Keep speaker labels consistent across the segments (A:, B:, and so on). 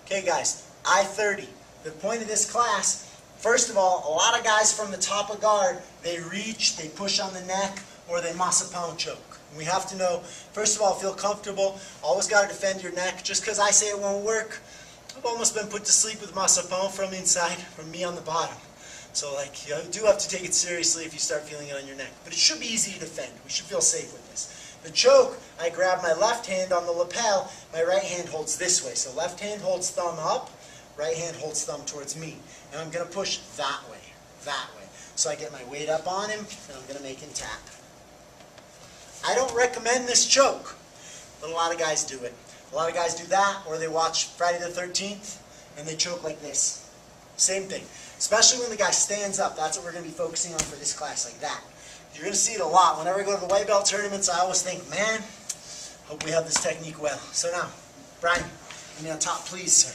A: Okay guys, I-30. The point of this class, first of all, a lot of guys from the top of guard, they reach, they push on the neck, or they masapão choke. We have to know, first of all, feel comfortable. Always got to defend your neck. Just because I say it won't work, I've almost been put to sleep with masapão from inside, from me on the bottom. So like, you do have to take it seriously if you start feeling it on your neck. But it should be easy to defend. We should feel safe with this. The choke, I grab my left hand on the lapel, my right hand holds this way. So left hand holds thumb up, right hand holds thumb towards me. And I'm going to push that way. So I get my weight up on him, and I'm going to make him tap. I don't recommend this choke, but a lot of guys do it. A lot of guys do that, or they watch Friday the 13th, and they choke like this. Same thing. Especially when the guy stands up. That's what we're going to be focusing on for this class, like that. You're going to see it a lot. Whenever I go to the white belt tournaments, I always think, man, hope we have this technique well. So now, Brian, give me on top, please, sir.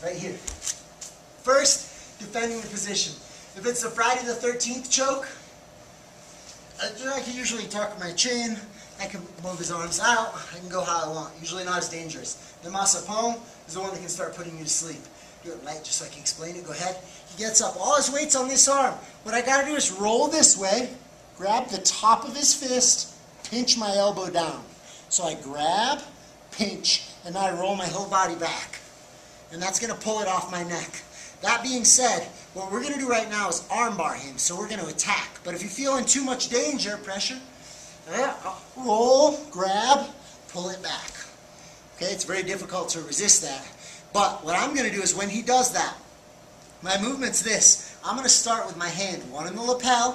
A: Right here. First, defending the position. If it's the Friday the 13th choke, I can usually tuck my chin, I can move his arms out, I can go how I want. Usually not as dangerous. The masapão is the one that can start putting you to sleep. Do it light just so I can explain it. Go ahead. He gets up. All his weight's on this arm. What I got to do is roll this way, grab the top of his fist, pinch my elbow down. So I grab, pinch, and now I roll my whole body back. And that's going to pull it off my neck. That being said, what we're going to do right now is armbar him, so we're going to attack. But if you feel in too much danger, pressure, roll, grab, pull it back. Okay, it's very difficult to resist that. But what I'm going to do is when he does that, my movement's this. I'm going to start with my hand, one on the lapel,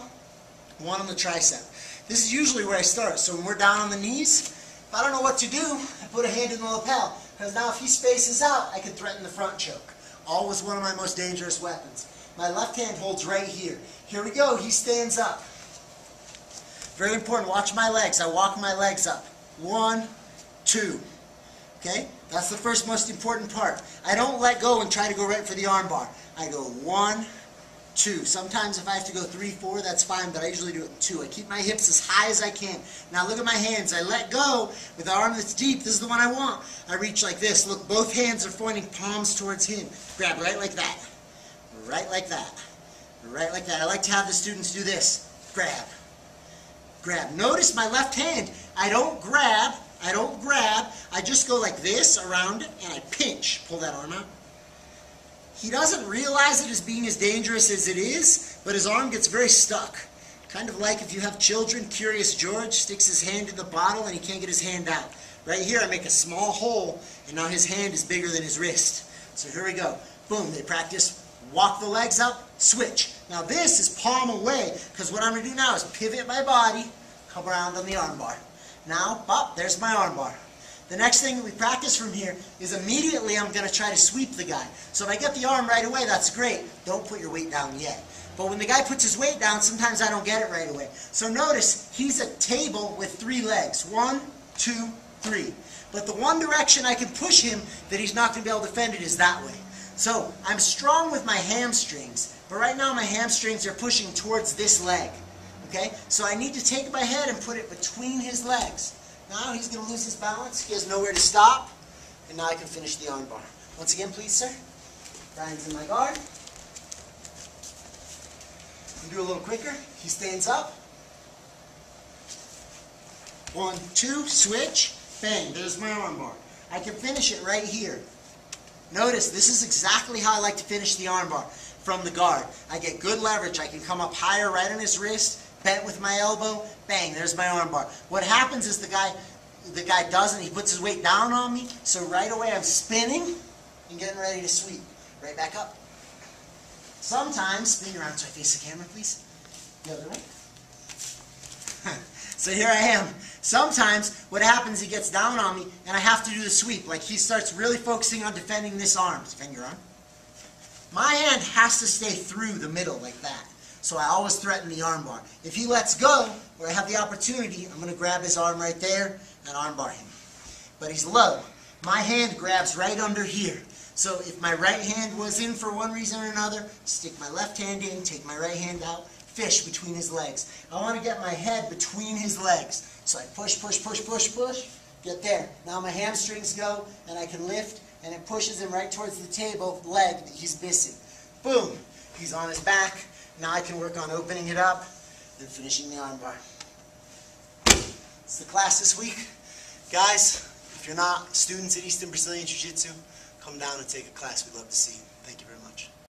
A: one on the tricep. This is usually where I start. So when we're down on the knees, if I don't know what to do, I put a hand in the lapel. Because now if he spaces out, I can threaten the front choke. Always one of my most dangerous weapons. My left hand holds right here. Here we go. He stands up. Very important. Watch my legs. I walk my legs up. 1, 2. Okay? That's the first most important part. I don't let go and try to go right for the armbar. I go 1, 2. Sometimes if I have to go 3, 4, that's fine, but I usually do it in 2. I keep my hips as high as I can. Now look at my hands. I let go with the arm that's deep. This is the one I want. I reach like this. Look, both hands are pointing palms towards him. Grab right like that. Right like that. Right like that. I like to have the students do this. Grab. Grab. Notice my left hand. I don't grab. I just go like this around it and I pinch. Pull that arm out. He doesn't realize it as being as dangerous as it is, but his arm gets very stuck. Kind of like if you have children, Curious George sticks his hand in the bottle and he can't get his hand out. Right here I make a small hole and now his hand is bigger than his wrist. So here we go. Boom, they practice. Walk the legs up, switch. Now this is palm away because what I'm going to do now is pivot my body, come around on the armbar. Now, bop, there's my armbar. The next thing that we practice from here is immediately I'm going to try to sweep the guy. So if I get the arm right away, that's great. Don't put your weight down yet. But when the guy puts his weight down, sometimes I don't get it right away. So notice, he's a table with 3 legs. 1, 2, 3. But the one direction I can push him that he's not going to be able to defend it is that way. So I'm strong with my hamstrings, but right now my hamstrings are pushing towards this leg. Okay? So I need to take my head and put it between his legs. Now he's going to lose his balance. He has nowhere to stop. And now I can finish the armbar. Once again, please, sir. Brian's in my guard. Do a little quicker. He stands up. 1, 2, switch. Bang. There's my armbar. I can finish it right here. Notice, this is exactly how I like to finish the armbar. From the guard. I get good leverage. I can come up higher right on his wrist. Bent with my elbow, bang, there's my armbar. What happens is the guy doesn't, he puts his weight down on me, so right away I'm spinning and getting ready to sweep. Right back up. Sometimes, spin around so I face the camera, please. The other way. So here I am. Sometimes what happens, he gets down on me and I have to do the sweep. Like he starts really focusing on defending this arm. Defend your arm. My hand has to stay through the middle like that. So I always threaten the armbar. If he lets go, where I have the opportunity, I'm going to grab his arm right there and armbar him. But he's low. My hand grabs right under here. So if my right hand was in for one reason or another, stick my left hand in, take my right hand out, fish between his legs. I want to get my head between his legs. So I push, push, push, push, push, get there. Now my hamstrings go and I can lift and it pushes him right towards the table leg that he's missing. Boom! He's on his back. Now I can work on opening it up and finishing the armbar. It's the class this week. Guys, if you're not students at Easton Brazilian Jiu Jitsu, come down and take a class. We'd love to see you. Thank you very much.